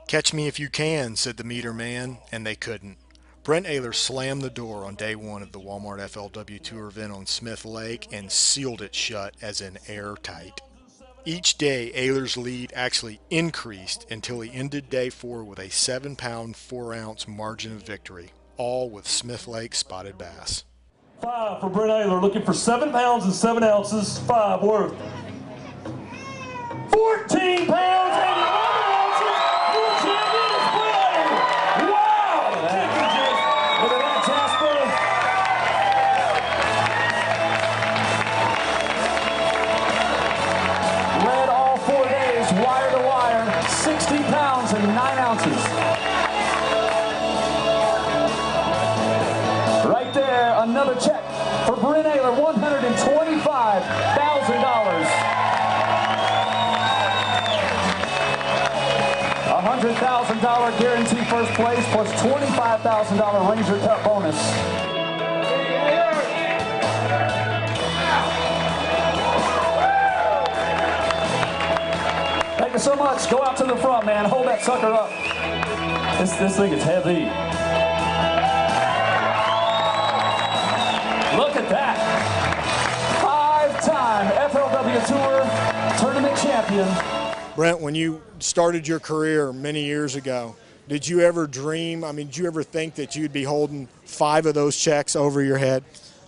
Catch me if you can, said the meter man, and they couldn't. Brent Ehlers slammed the door on day one of the Walmart FLW Tour event on Smith Lake and sealed it shut as in airtight. Each day, Ehlers' lead actually increased until he ended day four with a 7-pound, 4-ounce margin of victory, all with Smith Lake spotted bass. 5 for Brent Ehlers, looking for 7 pounds and 7 ounces, 5 worth. 14 pounds and 11 ounces, your champion is Brent Ehlers. Wow! Thank you, Jason. Look at that, Jasper. Led all 4 days, wire to wire, 60 pounds and 9 ounces. Right there, another check for Brent Ehlers, $125,000. $100,000 guarantee first place plus $25,000 Ranger Cup bonus. Thank you so much. Go out to the front, man. Hold that sucker up. This thing is heavy. Look at that. 5-time FLW Tour tournament champion. Brent, when you started your career many years ago, did you ever dream, did you ever think that you'd be holding 5 of those checks over your head?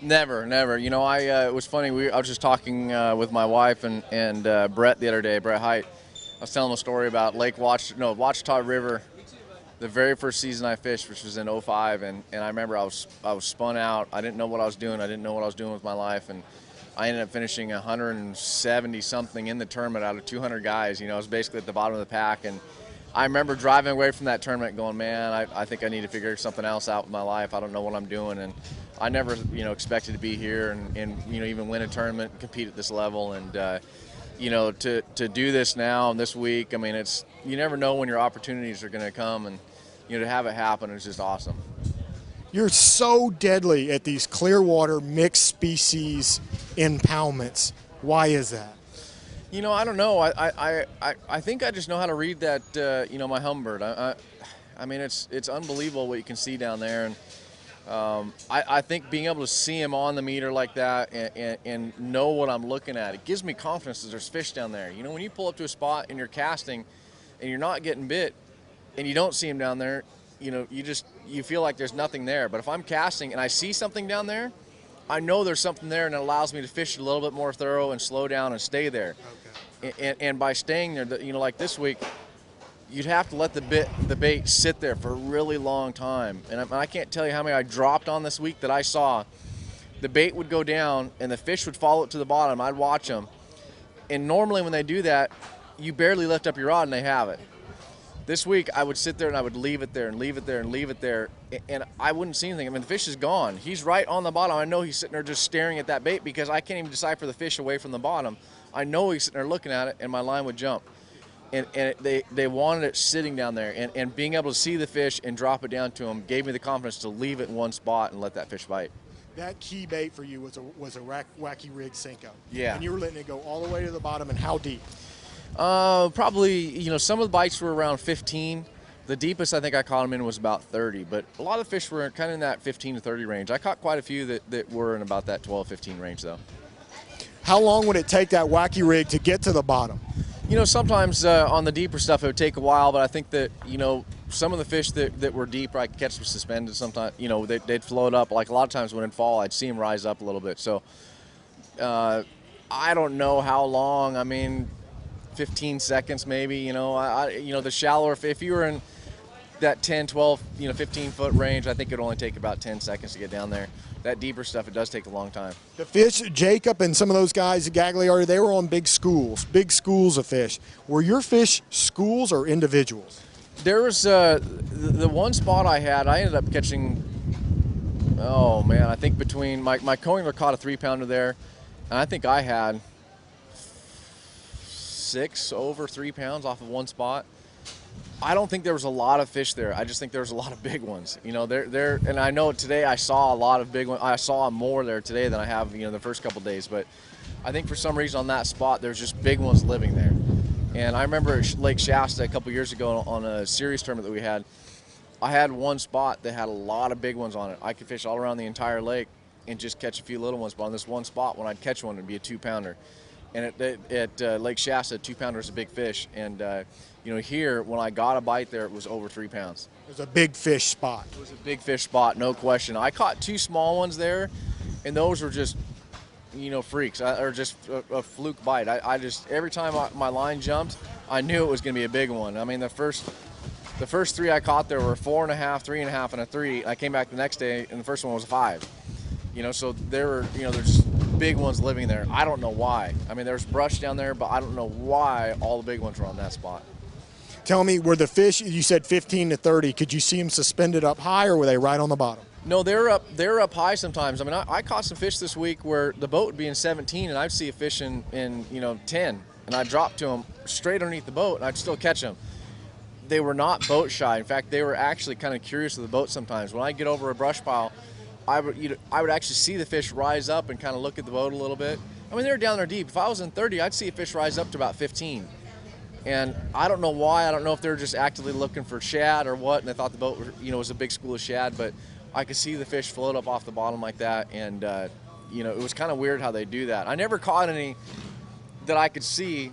Never, never. You know, it was funny. I was just talking with my wife and Brett the other day, Brett Height. I was telling him a story about Wachita River, the very first season I fished, which was in '05, and I remember I was spun out. I didn't know what I was doing. I didn't know what I was doing with my life, and I ended up finishing 170 something in the tournament out of 200 guys. You know, I was basically at the bottom of the pack, and I remember driving away from that tournament going, man, I think I need to figure something else out with my life. I don't know what I'm doing, and I never, expected to be here and even win a tournament, compete at this level, and to do this now and this week. I mean, you never know when your opportunities are going to come, and to have it happen is just awesome. You're so deadly at these Clearwater mixed species impoundments. Why is that? I don't know. I think I just know how to read that, my Humminbird. I mean, it's unbelievable what you can see down there. And I think being able to see him on the meter like that and know what I'm looking at, it gives me confidence that there's fish down there. When you pull up to a spot and you're casting and you're not getting bit and you don't see him down there, you feel like there's nothing there. But if I'm casting and I see something down there, I know there's something there, and it allows me to fish a little bit more thorough and slow down and stay there. Okay. And by staying there, like this week, you'd have to let the bait sit there for a really long time. And I can't tell you how many I dropped on this week that I saw. The bait would go down, and the fish would follow it to the bottom. I'd watch them. And normally when they do that, you barely lift up your rod, and they have it. This week, I would sit there and I would leave it there and leave it there and leave it there, and I wouldn't see anything. I mean, the fish is gone. He's right on the bottom. I know he's sitting there just staring at that bait because I can't even decipher the fish away from the bottom. I know he's sitting there looking at it, and my line would jump. And they wanted it sitting down there, and being able to see the fish and drop it down to him gave me the confidence to leave it in one spot and let that fish bite. That key bait for you was a wacky rig Senko. Yeah. And you were letting it go all the way to the bottom, and how deep? Probably, some of the bites were around 15. The deepest I think I caught them in was about 30, but a lot of fish were kind of in that 15 to 30 range. I caught quite a few that were in about that 12, 15 range though. How long would it take that wacky rig to get to the bottom? Sometimes on the deeper stuff it would take a while, but I think that, some of the fish that were deeper I could catch them suspended sometimes. They'd float up. Like a lot of times when it'd fall, I'd see them rise up a little bit. So I don't know how long. I mean, 15 seconds maybe, the shallower, if you were in that 10, 12, 15-foot range, I think it'd only take about 10 seconds to get down there. That deeper stuff, it does take a long time. The fish, Jacob and some of those guys at Gagliardi, they were on big schools of fish. Were your fish schools or individuals? There was the one spot I had, I ended up catching, I think between, my coingler caught a 3-pounder there, and I think I had 6 over 3 pounds off of one spot. I don't think there was a lot of fish there. I just think there was a lot of big ones. You know, and I know today I saw a lot of big ones. I saw more there today than I have, you know, the first couple days. But I think for some reason on that spot, there's just big ones living there. And I remember at Lake Shasta a couple years ago on a series tournament that we had, I had one spot that had a lot of big ones on it. I could fish all around the entire lake and just catch a few little ones. But on this one spot, when I'd catch one, it'd be a 2-pounder. And at Lake Shasta, a 2-pounder is a big fish. And, you know, here, when I got a bite there, it was over 3 pounds. It was a big fish spot. It was a big fish spot, no question. I caught 2 small ones there, and those were just, you know, freaks, or just a fluke bite. I just, every time my line jumped, I knew it was going to be a big one. I mean, the first 3 I caught there were 4.5, 3.5, and a 3. I came back the next day, and the first one was a 5. You know, so there were, you know, there's big ones living there. I don't know why. I mean, there's brush down there, but I don't know why all the big ones were on that spot. Tell me, were the fish, you said 15 to 30, could you see them suspended up high, or were they right on the bottom? No, they're up high sometimes. I mean, I caught some fish this week where the boat would be in 17, and I'd see a fish in you know, 10, and I'd drop to them straight underneath the boat, and I'd still catch them. They were not boat shy. In fact, they were actually kind of curious of the boat sometimes. When I get over a brush pile, I would actually see the fish rise up and kind of look at the boat a little bit. I mean, they were down there deep. If I was in 30, I'd see a fish rise up to about 15. And I don't know why. I don't know if they were just actively looking for shad or what, and they thought the boat, you know, was a big school of shad. But I could see the fish float up off the bottom like that, and you know, it was kind of weird how they do that. I never caught any that I could see,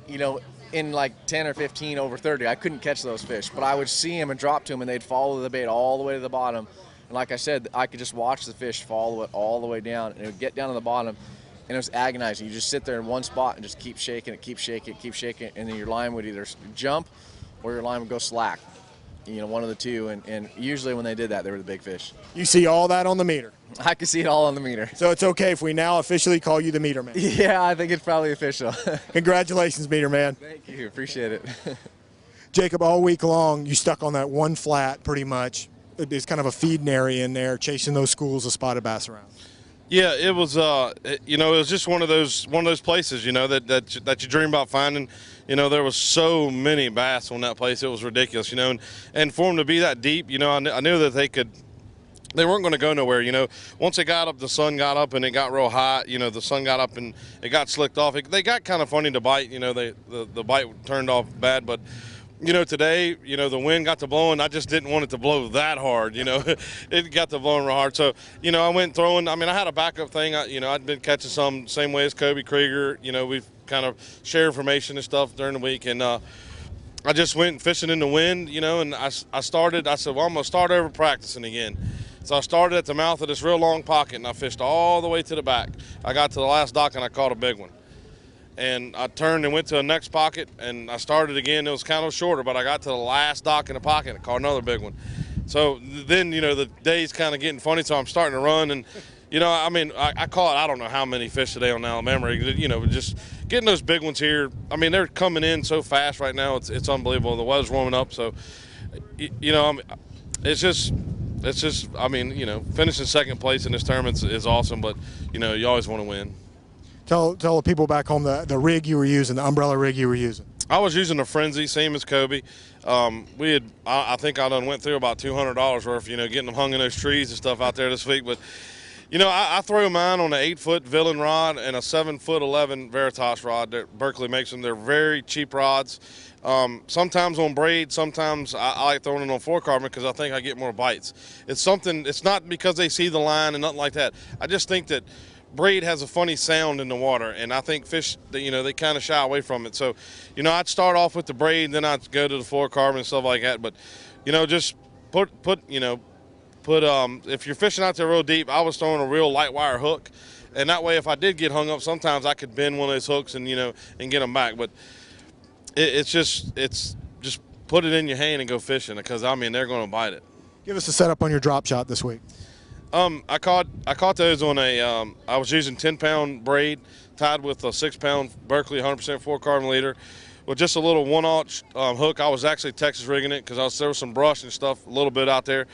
you know, in like 10 or 15 over 30. I couldn't catch those fish, but I would see them and drop to them, and they'd follow the bait all the way to the bottom. And like I said, I could just watch the fish follow it all the way down, and it would get down to the bottom, and it was agonizing. You just sit there in one spot and just keep shaking it, keep shaking it, keep shaking it, and then your line would either jump or your line would go slack. You know, one of the two, and usually when they did that, they were the big fish. You see all that on the meter? I can see it all on the meter. So it's okay if we now officially call you the Meter Man? Yeah, I think it's probably official. Congratulations, Meter Man. Thank you, appreciate it. Jacob, all week long, you stuck on that one flat pretty much. It's kind of a feeding area in there, chasing those schools of spotted bass around. Yeah, it was. You know, it was just one of those places. You know that you dream about finding. You know, there was so many bass on that place. It was ridiculous. You know, and for them to be that deep, you know, I knew that they weren't going to go nowhere. You know, once it got up, the sun got up and it got real hot. You know, the sun got up and it got slicked off. They got kind of funny to bite. You know, the bite turned off bad, but. You know, today, you know, the wind got to blowing. I just didn't want it to blow that hard, you know. It got to blowing real hard. So, you know, I went throwing. I mean, I had a backup thing. You know, I'd been catching some same way as Kobe Krieger. You know, we've kind of shared information and stuff during the week. And I just went fishing in the wind, you know, and I said, well, I'm going to start over practicing again. So I started at the mouth of this real long pocket, and I fished all the way to the back. I got to the last dock, and I caught a big one. And I turned and went to the next pocket, and I started again. It was kind of shorter, but I got to the last dock in the pocket and caught another big one. So then, you know, the day's kind of getting funny, so I'm starting to run. And, you know, I mean, I caught I don't know how many fish today on Alabama. You know, just getting those big ones here. I mean, they're coming in so fast right now. It's unbelievable. The weather's warming up. So, you know, it's just, I mean, you know, finishing second place in this tournament is awesome, but, you know, you always want to win. Tell the people back home the rig you were using, the umbrella rig you were using. I was using a Frenzy, same as Kobe. I think I done went through about $200 worth, you know, getting them hung in those trees and stuff out there this week. But, you know, I throw mine on an 8-foot Villain rod and a 7'11" Veritas rod that Berkley makes them. They're very cheap rods. Sometimes on braid, sometimes I like throwing it on 4-carbon because I think I get more bites. It's not because they see the line and nothing like that. I just think that braid has a funny sound in the water, and I think fish, you know, they kind of shy away from it. So, you know, I'd start off with the braid, and then I'd go to the 4-carbon and stuff like that. But, you know, just put if you're fishing out there real deep, I was throwing a real light wire hook, and that way if I did get hung up, sometimes I could bend one of those hooks and, you know, and get them back. But it's just put it in your hand and go fishing, because I mean they're going to bite it. Give us a setup on your drop shot this week. I caught those on I was using 10-pound braid tied with a 6-pound Berkley 100% 4-carbon leader with just a little 1/0 hook. I was actually Texas rigging it because there was some brush and stuff a little bit out there,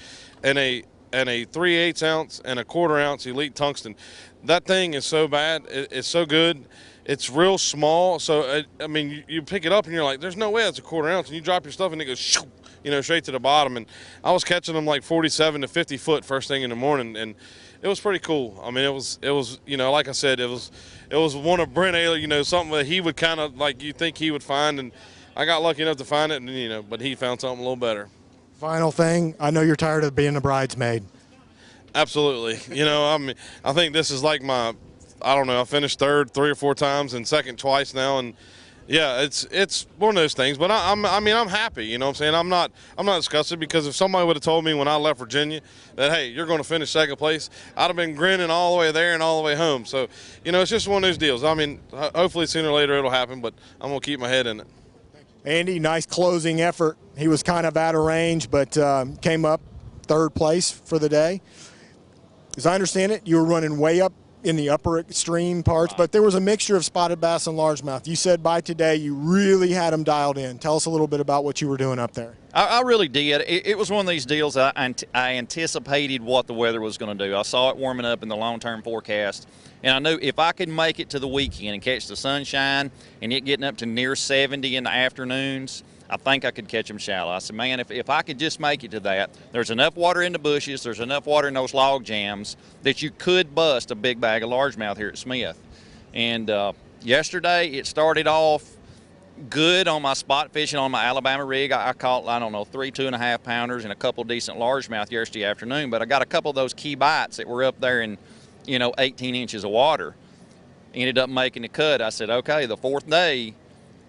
and a and a 3/8 ounce and a 1/4 ounce elite tungsten. That thing is so bad. It's so good. It's real small. So, I mean, you pick it up and you're like, there's no way it's a 1/4 ounce. And you drop your stuff and it goes, shoo, you know, straight to the bottom. And I was catching them like 47 to 50 foot first thing in the morning. And it was pretty cool. I mean, it was, you know, like I said, it was one of Brent Ehrler, you know, something that he would kind of like, you think he would find. And I got lucky enough to find it, and, you know, but he found something a little better. Final thing, I know you're tired of being a bridesmaid. Absolutely. You know, I mean, I think this is like my, I don't know, I finished third 3 or 4 times and second twice now. And yeah, it's one of those things, but I mean, I'm happy, you know what I'm saying? I'm not disgusted, because if somebody would have told me when I left Virginia that, hey, you're going to finish second place, I'd have been grinning all the way there and all the way home. So, you know, it's just one of those deals. I mean, hopefully sooner or later it'll happen, but I'm going to keep my head in it. Andy, nice closing effort. He was kind of out of range, but came up third place for the day. As I understand it, you were running way up in the upper extreme parts, but there was a mixture of spotted bass and largemouth. You said by today you really had them dialed in. Tell us a little bit about what you were doing up there. I really did. It was one of these deals I anticipated what the weather was going to do. I saw it warming up in the long-term forecast, and I knew if I could make it to the weekend and catch the sunshine and it getting up to near 70 in the afternoons, I think I could catch them shallow. I said, man, if I could just make it to that, there's enough water in the bushes, there's enough water in those log jams that you could bust a big bag of largemouth here at Smith. And yesterday it started off good on my spot fishing on my Alabama rig. I caught, I don't know, 3 2.5 pounders and a couple decent largemouth yesterday afternoon, but I got a couple of those key bites that were up there in, you know, 18 inches of water. Ended up making the cut. I said, okay, the 4th day,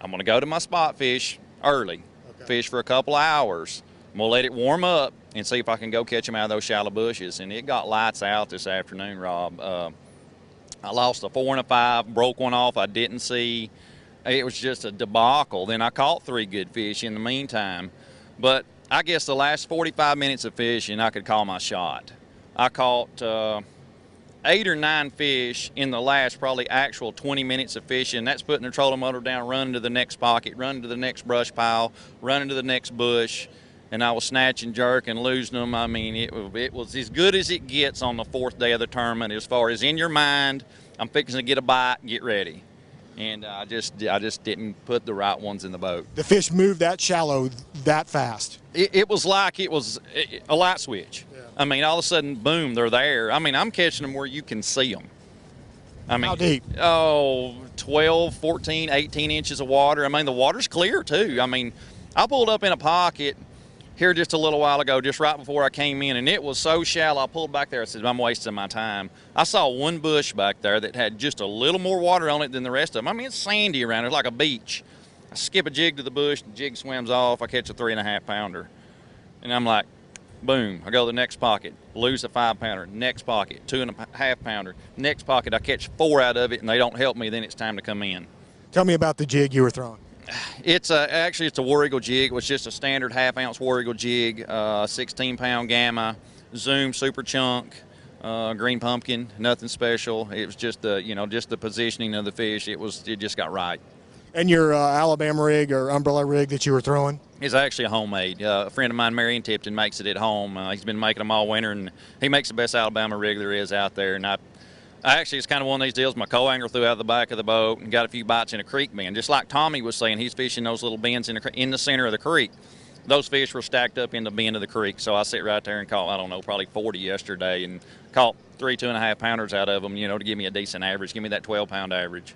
I'm going to go to my spot fish early, fish for a couple of hours. I'm going to let it warm up and see if I can go catch them out of those shallow bushes. And it got lights out this afternoon, Rob. I lost a 4 and a 5, broke one off I didn't see. It was just a debacle. Then I caught 3 good fish in the meantime. But I guess the last 45 minutes of fishing, I could call my shot. I caught 8 or 9 fish in the last probably actual 20 minutes of fishing. That's putting the trolling motor down, running to the next pocket, running to the next brush pile, running to the next bush, and I was snatching, jerking, losing them. I mean, it was as good as it gets on the 4th day of the tournament as far as in your mind, I'm fixing to get a bite, get ready. And I just didn't put the right ones in the boat. The fish moved that shallow that fast. It was like it was a light switch. Yeah. I mean, all of a sudden, boom, they're there. I mean, I'm catching them where you can see them. I mean, how deep? Oh, 12, 14, 18 inches of water. I mean, the water's clear, too. I mean, I pulled up in a pocket here just a little while ago, just right before I came in, and it was so shallow. I pulled back there. I said, I'm wasting my time. I saw one bush back there that had just a little more water on it than the rest of them. I mean, it's sandy around. It's like a beach. I skip a jig to the bush, the jig swims off. I catch a 3.5 pounder. And I'm like, boom, I go to the next pocket, lose a 5 pounder, next pocket, 2.5 pounder, next pocket, I catch 4 out of it, and they don't help me, then it's time to come in. Tell me about the jig you were throwing. Actually it's a War Eagle jig. It was just a standard 1/2 ounce War Eagle jig, 16-pound Gamma, Zoom Super Chunk, green pumpkin, nothing special. It was just the, you know, just the positioning of the fish. It just got right. And your Alabama rig or umbrella rig that you were throwing? It's actually a homemade. A friend of mine, Marion Tipton, makes it at home. He's been making them all winter, and he makes the best Alabama rig there is out there. And I actually, it's kind of one of these deals. My co-angler threw out the back of the boat and got a few bites in a creek bend. Just like Tommy was saying, he's fishing those little bends in the center of the creek. Those fish were stacked up in the bend of the creek. So I sit right there and caught, I don't know, probably 40 yesterday, and caught 3 2.5 pounders out of them, you know, to give me a decent average, give me that 12-pound average.